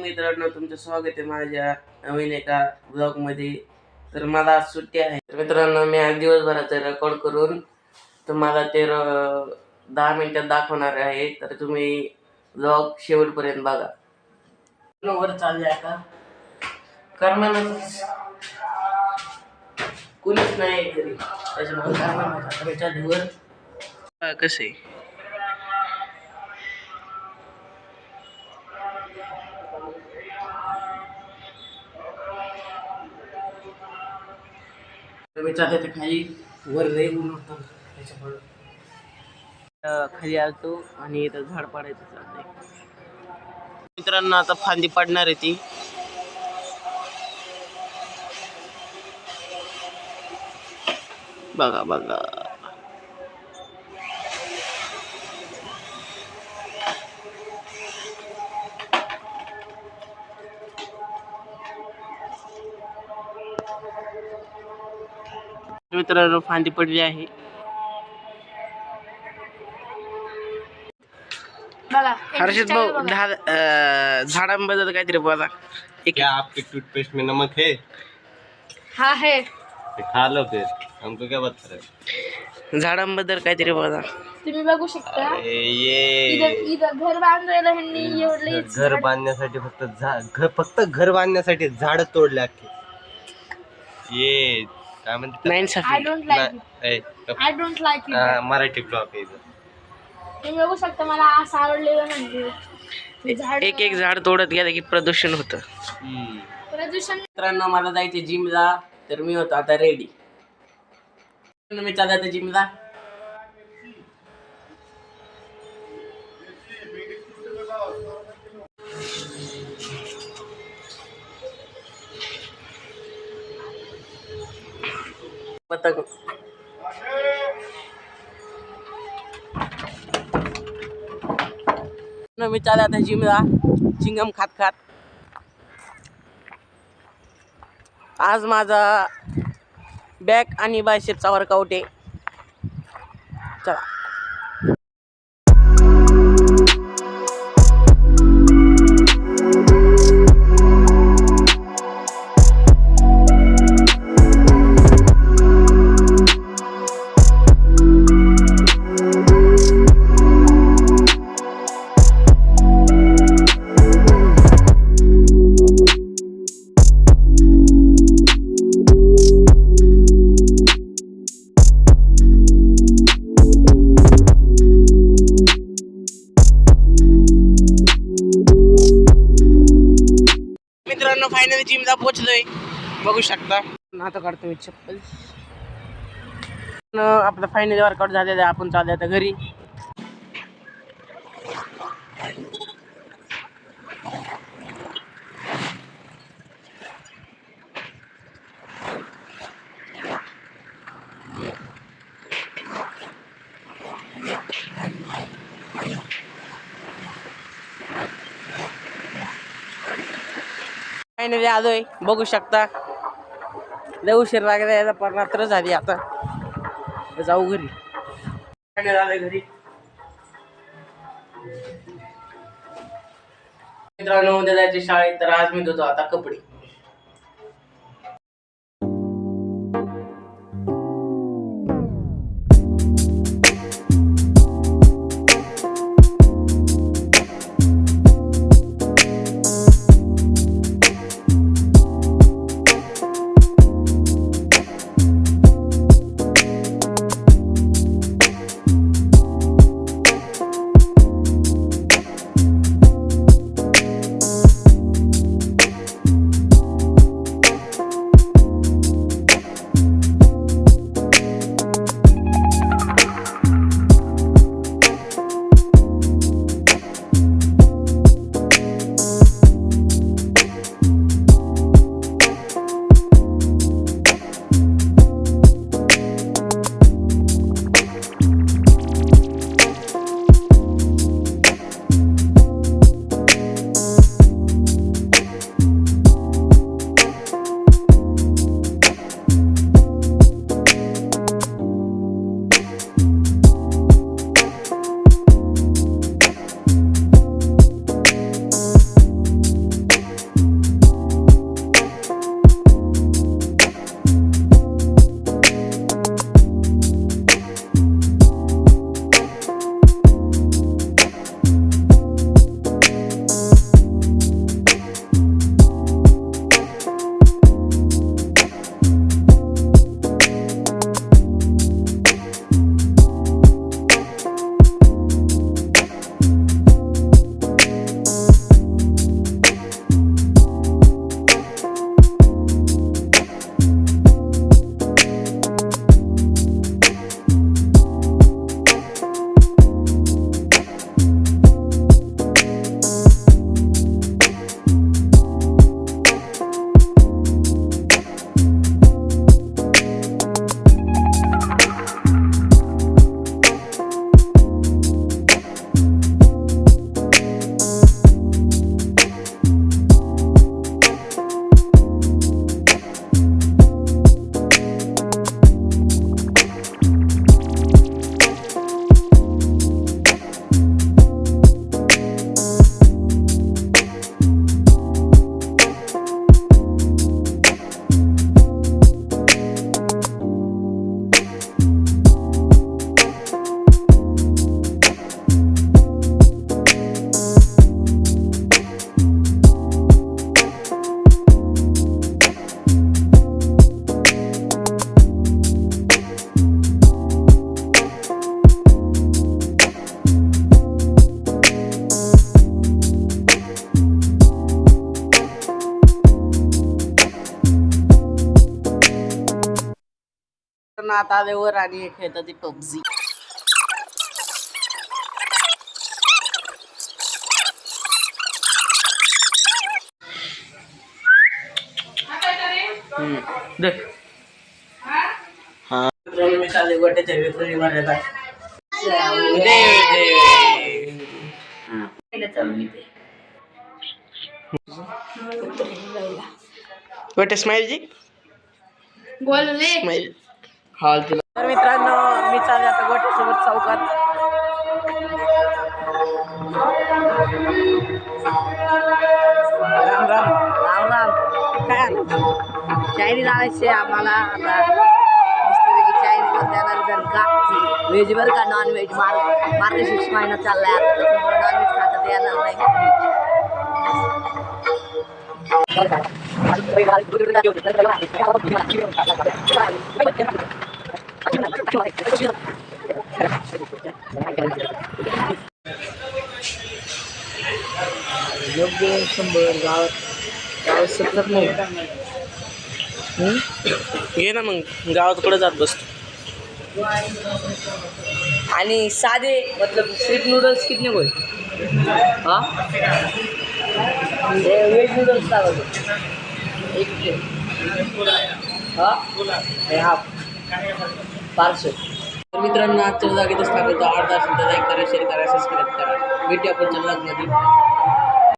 मित्रांनो, तुमचं स्वागत आहे माझ्या नवीन एका ब्लॉग मध्ये. तर मला आज सुट्टी आहे. मित्रांनो, मी आज दिवसभराचं रेकॉर्ड करून तुम्हाला ते 10 मिनिटात दाखवणार आहे. तर तुम्ही ब्लॉग शेवटपर्यंत बघा. वर चालले आता कर्मानं कुणीच नाही घरी, त्याच्यामुळे कसं आहे. मी चालते खाली, वर लई ऊन होतं त्याच्यामुळे खाली आलतो आणि इथं झाड पाडायचं चाललंय. मित्रांनो, आता फांदी पडणार आहे ती. बघा बघा, मित्रांनो फांदी पडली आहे. हर्षित भाऊ, झाडांबद्दल काहीतरी बोला. क्या आपके टूथपेस्ट में नमक है? हाँ है. खा लो फिर, हमको क्या बता रहे. झाडांबद्दल काहीतरी बोला. तुम्ही बघू शकता ये इथं घर बांधायला ह्यांनी एवढे घर बांधण्यासाठी फक्त घर बांधण्यासाठी झाड तोडले अख्खे. ये काय म्हणतात, I don't like it. Marathi blog आहे इथं. तुम्ही बघू शकता, मला असं आवडलेलं म्हणजे झाड. एक झाड तोडत गेलं की प्रदूषण होतं. प्रदूषण. मित्रांनो, मला जायचे जिमला, तर मी होतो आता रेडी. मी चालत जिमला. पतंग मी चालत आता जिमला, चिंगम खात खात. आज माझा बॅक आणि बायसेपचा वर्कआउट आहे. चला. मित्रांनो, फायनली जिमला पोहोचलोय, बघू शकता. आता काढतो मी चप्पल. आपलं फायनली वर्कआउट झालेलं आहे. आपण चालू आता घरी. फायनली आलोय, बघू शकता. लय उशीर लागला, यायला पण रात्र झाली. आता जाऊ घरी. फायनली आलोय घरी. मित्रांनो, उद्या जायचे शाळेत, तर आज मी धुतो आता कपडे. आत आल्यावर आणि खेळतात ती पबजी. देख मी चालू गोट्याच्या वेगळी मारायला गोट्या स्माईल जी बोल रे. स्माईल हॉल तुला. तर मित्रांनो मी चालू आता गोट्यासोबत चौकात. राम राम राम राम. काय चायनीज आणायचे आम्हाला आता. मस्तपैकी चायनीज देणार का व्हेज वर का नॉन व्हेज. मार्ग 6 महिना चाललाय आता नॉन व्हेज खातात येणार नाही. योग्य 100 गाव 70 नाही. घे ना मग गावात कुठं जात बसतो. आणि साधे मतलब स्ट्रीट नूडल्स कितने होय. हाँ वेज नूडल्स का एक प्लेट. हाँ पार्सल. तर मित्रांनो आजच्या जागेतच थांबतो. 8-10 लाईक करा, शेअर करा, सबस्क्राईब करा. भेटूया आपण मध्ये.